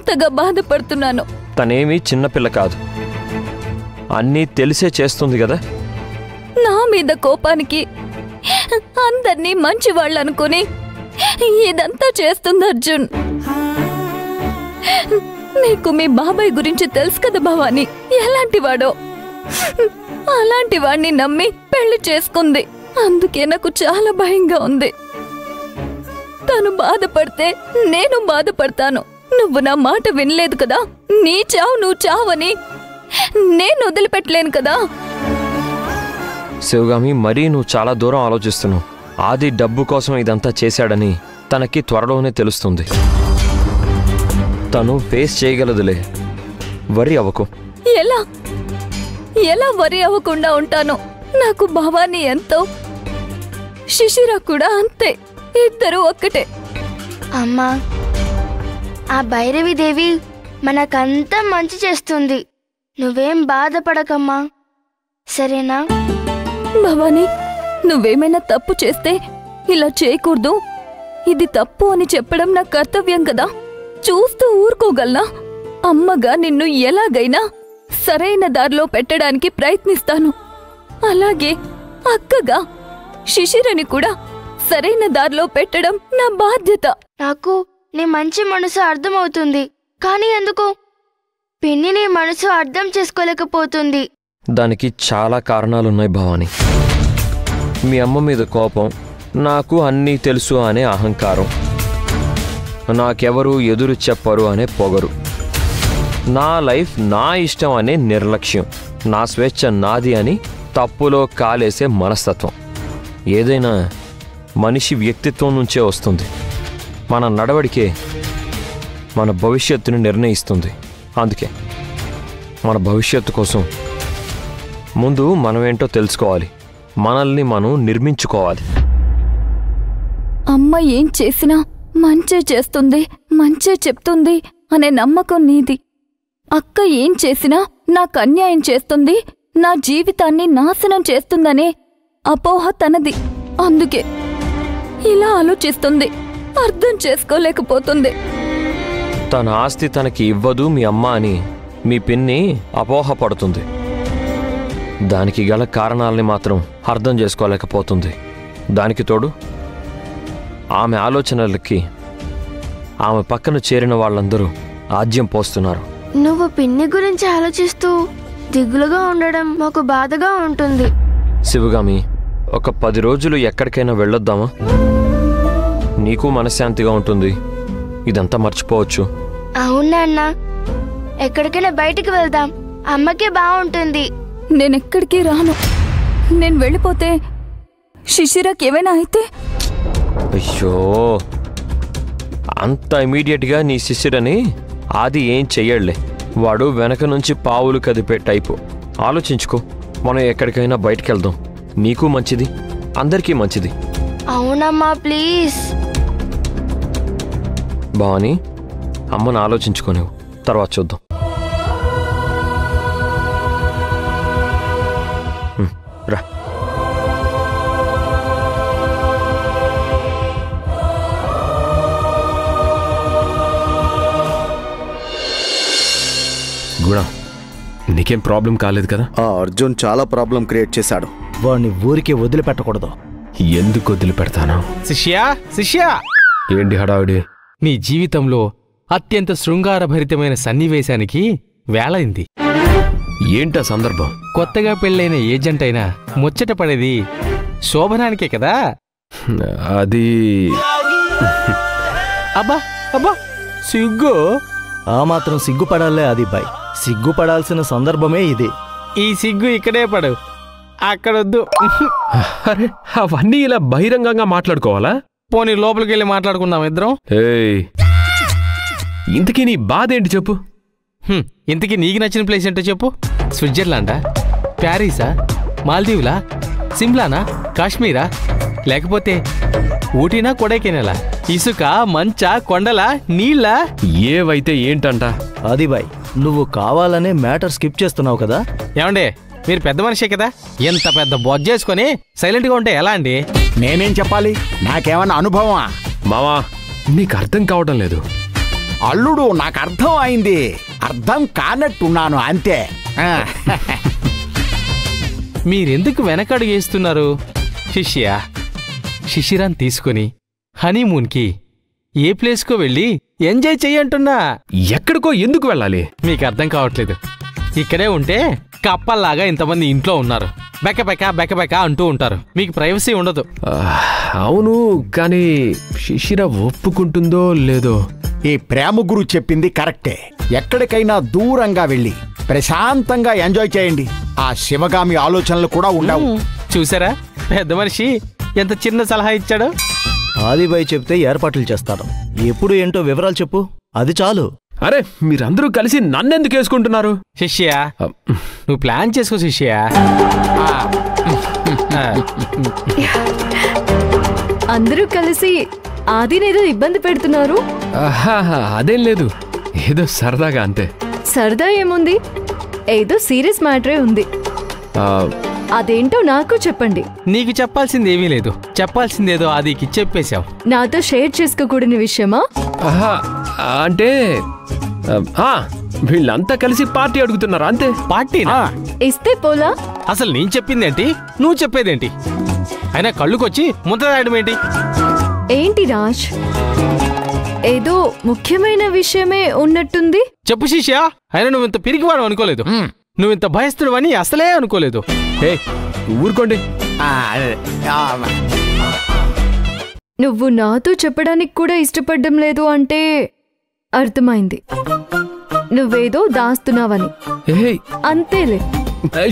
అంతగా బాధపడుతున్నాను. తనేమీ చిన్నపిల్ల కాదు, అన్నీ తెలిసే చేస్తుంది కదా. నా మీద కోపానికి అందర్నీ మంచి వాళ్ళనుకుని ఇదంతా చేస్తుంది అర్జున్. నీకు మీ బాబాయ్ గురించి తెలుసు కదా భవానీ, ఎలాంటివాడో. అలాంటి వాడిని నమ్మి పెళ్లి చేసుకుంది. అందుకే నాకు చాలా భయంగా ఉంది. తను బాధపడితే నేను బాధపడతాను. నువ్వు నా మాట వినలేదు కదా, నీ చావు నువ్వు చావని నేను వదిలిపెట్టలేను కదా. శివగామి, మరీ నువ్వు చాలా దూరం ఆలోచిస్తున్నావు. ఆది డబ్బు కోసం ఇదంతా చేశాడని తనకి త్వరలోనే తెలుస్తుంది. తను ఫేస్ చేయగలదులే, వరి అవ్వకు. ఎలా ఎలా వరి అవ్వకుండా ఉంటాను? నాకు భవానీ ఎంతో, శిశిర కూడా అంతే. ఇద్దరు ఒక్కటే. అమ్మా, ఆ భైరవీదేవి మనకంతా మంచి చేస్తుంది. నువ్వేం బాధపడకమ్మా, సరేనా? భవానీ, నువ్వేమైనా తప్పు చేస్తే ఇలా చేయకూడదు, ఇది తప్పు అని చెప్పడం నా కర్తవ్యం కదా. చూస్తూ ఊరుకోగలనా? అమ్మగా నిన్ను ఎలాగైనా సరైన దారిలో పెట్టడానికి ప్రయత్నిస్తాను. అలాగే అక్కగా శిశిరని కూడా సరైన దారిలో పెట్టడం నా బాధ్యత. నాకు నీ మంచి మనసు అర్థమవుతుంది, కానీ ఎందుకు పిన్ని నీ మనసు అర్థం చేసుకోలేకపోతుంది? దానికి చాలా కారణాలున్నాయి భవానీ. మీ అమ్మ మీద కోపం, నాకు అన్నీ తెలుసు అనే అహంకారం, నాకెవరూ ఎదురు చెప్పరు అనే పొగరు, నా లైఫ్ నా ఇష్టం అనే నిర్లక్ష్యం, నా స్వేచ్ఛ నాది అని తప్పులో కాలేసే మనస్తత్వం. ఏదైనా మనిషి వ్యక్తిత్వం నుంచే వస్తుంది. మన నడవడికే మన భవిష్యత్తుని నిర్ణయిస్తుంది. అందుకే మన భవిష్యత్తు కోసం ముందు మనమేంటో తెలుసుకోవాలి, మనల్ని మనం నిర్మించుకోవాలి. అమ్మ ఏం చేసినా మంచే చేస్తుంది, మంచే చెప్తుంది అనే నమ్మకం నీది. అక్క ఏం చేసినా నాకు అన్యాయం చేస్తుంది, నా జీవితాన్ని నాశనం చేస్తుందనే అపోహ తనది. అందుకే ఇలా ఆలోచిస్తుంది, అర్థం చేసుకోలేకపోతుంది. తన ఆస్తి తనకి ఇవ్వదు మీ అమ్మ అని మీ పిన్ని అపోహపడుతుంది. దానికి గల కారణాలని మాత్రం అర్థం చేసుకోలేకపోతుంది. దానికి తోడు ఆమె ఆలోచనలకి ఆమె పక్కన చేరిన వాళ్ళందరూ ఆజ్యం పోస్తున్నారు. నువ్వు పిన్ని గురించి ఆలోచిస్తూ దిగులుగా ఉండడం మాకు బాధగా ఉంటుంది. శివగామి, ఒక 10 రోజులు ఎక్కడికైనా వెళ్ళొద్దామా? నీకు మనశ్శాంతిగా ఉంటుంది, ఇదంతా మర్చిపోవచ్చు. అవునన్న, ఎక్కడికైనా బయటికి వెళ్దాం, అమ్మకే బాగుంటుంది. నేనెక్కడికి రాను. నేను వెళ్ళిపోతే శిశిరకి ఏమైనా అయితే? అయ్యో, అంత ఇమీడియట్గా నీ శిశిరని ఆది ఏం చెయ్యడులే. వాడు వెనక నుంచి పావులు కదిపే టైపు. ఆలోచించుకో, మనం ఎక్కడికైనా బయటికి వెళ్దాం, నీకు మంచిది, అందరికీ మంచిది. అవునమ్మా, ప్లీజ్. భవానీ, అమ్మను ఆలోచించుకోనేవు, తర్వాత చూద్దాం. రా. గుణ, నీకేం ప్రాబ్లం కాలేదు కదా? ఆ అర్జున్ చాలా ప్రాబ్లం క్రియేట్ చేశాడు. వాడిని ఊరికి వదిలిపెట్టకూడదు. ఎందుకు వదిలిపెడతాను? శిష్యా, ఏంటి హడావిడి? నీ జీవితంలో అత్యంత శృంగారభరితమైన సన్నివేశానికి వేళైంది. ఏంటా సందర్భం? కొత్తగా పెళ్ళైన ఏజెంట్ అయినా ముచ్చట పడేది శోభనానికే కదా. అది అబ్బా అబ్బా, సిగ్గు. ఆ మాత్రం సిగ్గుపడాలే అది బాయ్. సిగ్గుపడాల్సిన సందర్భమే ఇది. ఈ సిగ్గు ఇక్కడే పడు, అక్కడొద్దు. అరే, అవన్నీ ఇలా బహిరంగంగా మాట్లాడుకోవాలా? పోనీ లోపలికి వెళ్ళి మాట్లాడుకుందాం ఇద్దరం. ఏయ్, ఇంతకీ నీ బాధ ఏంటి చెప్పు? ఇంతకీ నీకు నచ్చిన ప్లేస్ ఏంటో చెప్పు. స్విట్జర్లాండా, ప్యారిసా, మాల్దీవులా, సిమ్లానా, కాశ్మీరా, లేకపోతే ఊటీనా, కొడైకెనాలా? ఇసుక, మంచ, కొండలా, నీళ్ళ? ఏవైతే ఏంటంట? అది బాయ్, నువ్వు కావాలనే మ్యాటర్ స్కిప్ చేస్తున్నావు కదా. ఏమండే, మీరు పెద్ద మనిషే కదా, ఎంత పెద్ద బొజ్జేసుకొని సైలెంట్గా ఉంటే ఎలా అండి? నేనేం చెప్పాలి? నాకేమన్నా అనుభవమా? మావా, నీకు అర్థం కావడం లేదు. అల్లుడు నాకు అర్థం అయింది. అర్థం కానట్టున్నాను అంతే. మీరెందుకు వెనకడుగేస్తున్నారు? శిశిరాన్ని తీసుకొని హనీమూన్కి ఏ ప్లేస్కో వెళ్ళి ఎంజాయ్ చెయ్యంటున్నా. ఎక్కడికో ఎందుకు వెళ్ళాలి? మీకు అర్థం కావట్లేదు. ఇక్కడే ఉంటే కప్పల్లాగా ఇంతమంది ఇంట్లో ఉన్నారు. బెక్క అంటూ ఉంటారు. మీకు ప్రైవసీ ఉండదు. అవును, కానీ శిశిర ఒప్పుకుంటుందో లేదో. ఈ ప్రేమ గురు చెప్పింది కరెక్టే. ఎక్కడికైనా దూరంగా వెళ్ళి ప్రశాంతంగా ఎంజాయ్ చేయండి. ఆ శివగామి ఆలోచనలు కూడా ఉండవు. చూసారా పెద్ద మనిషి ఎంత చిన్న సలహా ఇచ్చాడో. ఆదిబాయ్ చెప్తే ఏర్పాట్లు చేస్తాడు. ఎప్పుడు ఏంటో వివరాలు చెప్పు, అది చాలు. అరే, మీరందరూ కలిసి నన్నెందుకు వేసుకుంటున్నారు? శిష్య, నువ్వు ప్లాన్ చేసుకో శిష్య. అందరూ కలిసి ఆదినేదో ఇబ్బంది పెడుతున్నారు. అదేం లేదు, ఏదో సరదాగా అంతే. సరదా ఏముంది, ఏదో సీరియస్ మ్యాటరే ఉంది. అదేంటో నాకు చెప్పండి. నీకు చెప్పాల్సిందేమీ లేదు. చెప్పాల్సిందేదో ఆదికి చెప్పేశావు. నాతో షేర్ చేసుకోకూడని విషయమా? అంటే వీళ్ళంతా కలిసి పార్టీ అడుగుతున్నారా? అంతే. పార్టీనా? ఇస్తే పోలా? అసలు నేను చెప్పిందేంటి, నువ్వు చెప్పేదేంటి? అయినా కళ్ళుకొచ్చి ముద్ద రాయడం ఏంటి? ఏంటి రాజ్, ఏదో ముఖ్యమైన విషయమే ఉన్నట్టుంది. చెప్పు శిష్య. అయినా నువ్వింత పిరిగివాడు అనుకోలేదు. నువ్వింత భయస్తుడు అని అసలే అనుకోలేదు. ఊరుకోండి. నువ్వు నాతో చెప్పడానికి కూడా ఇష్టపడడం లేదు అంటే అర్థమైంది, నువ్వేదో దాస్తున్నావని. అంతేలే.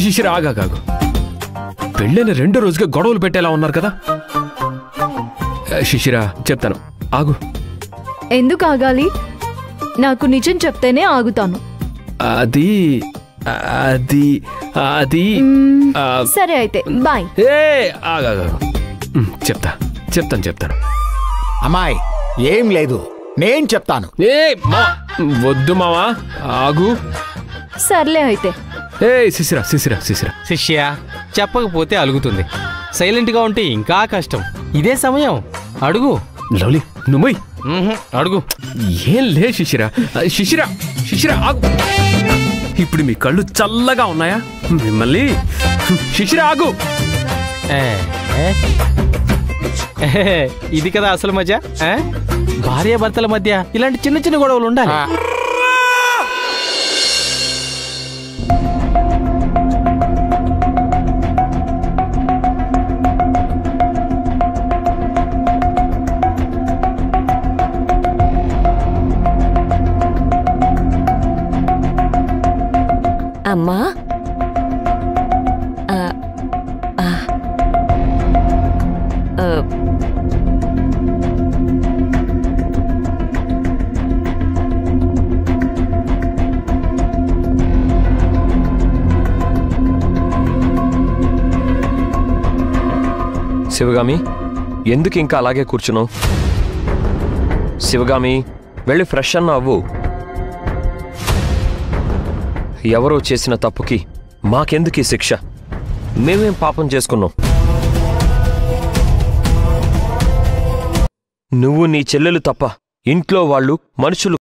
శిశిర, ఆగాగాగు. పెళ్ళైన 2 రోజుగా గొడవలు పెట్టేలా ఉన్నారు కదా. శిశిర, చెప్తాను, ఆగు. ఎందుకు ఆగాలి? నాకు నిజం చెప్తేనే ఆగుతాను. అది అది అది సరే అయితే బాయ్. చెప్తాను. అమ్మాయి, ఏం లేదు, నేను చెప్తాను. వద్దు మావా, ఆగు. సర్లే అయితే. శిష్య, చెప్పకపోతే అలుగుతుంది. సైలెంట్ గా ఉంటే ఇంకా కష్టం. ఇదే సమయం, అడుగు. లవ్లీ, నువ్వు అడుగు. ఏం లే శిశిర, ఆగు. ఇప్పుడు మీ కళ్ళు చల్లగా ఉన్నాయా? మిమ్మల్ని. శిశిర, ఆగు. ఇది కదా అసలు మజా. భార్యాభర్తల మధ్య ఇలాంటి చిన్న చిన్న గొడవలు ఉండాలి. అమ్మా, శివగామి, ఎందుకు ఇంకా అలాగే కూర్చున్నావు? శివగామి, వెళ్ళి ఫ్రెష్ అన్న అవ్వు. ఎవరో చేసిన తప్పుకి మాకెందుకీ శిక్ష? మేమేం పాపం చేసుకున్నాం? నువ్వు నీ చెల్లెలు తప్ప ఇంట్లో వాళ్ళు, మనుషులు